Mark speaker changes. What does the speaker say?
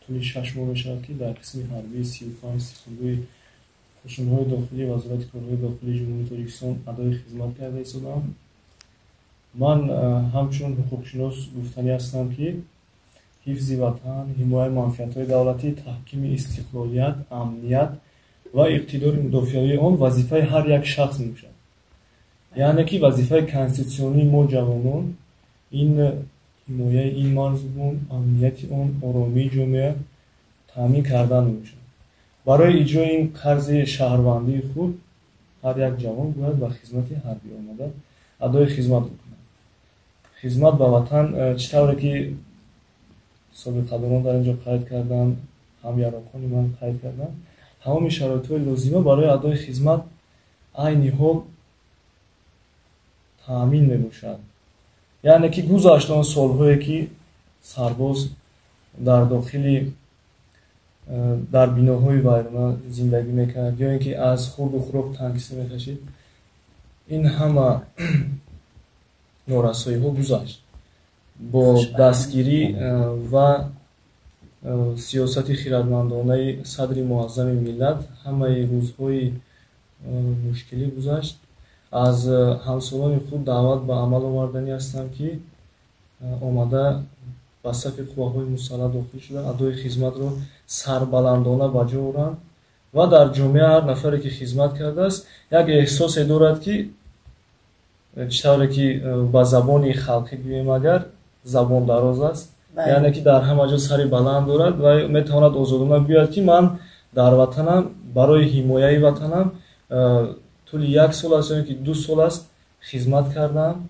Speaker 1: طول 6 ماه میشود که در قسم حربی 35 سکندری قشون‌های داخلی وزارت کارهای داخلی جمهوری تاجیکستان ادای خدمت کرده ایستادم. من همچون حقوقشناس گفتنی هستم که حفظ وطن، حمایت منفعت‌های دولتی، تحکیم استقلالیت، امنیت و اقتدار مدافعی آن وظیفه هر یک شخص می‌باشد. یعنی که وظیفه کانستیتوسیونی ما جوانان این حمایت این مرزبون، امنیت آن، آرامی جامعه تامین کردن می‌باشد. برای اجرای این قرض شهروندی خود هر یک جوان باید به خدمت حربی آمده ادای خدمت بکند. خدمت به وطن چطوری که سابقه‌داران در اینجا قید کردن، هم یاران‌های من قید کردن، تمام شرایط‌های لازمه برای ادای خدمت عین حال تامین می‌باشد. یعنی که گذشته سال‌هایی که سرباز در داخل در بناهای ویرانه زندگی میکرد یا اینکه از خورد و خوراک تنگسی میکشید، این همه نارسایی ها گذشت. با دستگیری و سیاست خردمندانه صدر معظم ملت همه روزهای مشکلی گذشت. از همسالان خود دعوت به عمل آوردنی هستم که آمده به صف قوه‌های مسلح داخل شده ادای خدمت را سربلندانه به جا آورند و در جامعه هر نفری که خدمت کرده است یک احساس دارد که چطوری که با زبان خلقی بگوییم اگر زبان دراز است، یعنی که در همه جا سری بلند دارد و میتواند آزادانه بیاید که من در وطنم برای حمایت وطنم طول 1 سال است یا که 2 سال است خدمت کردم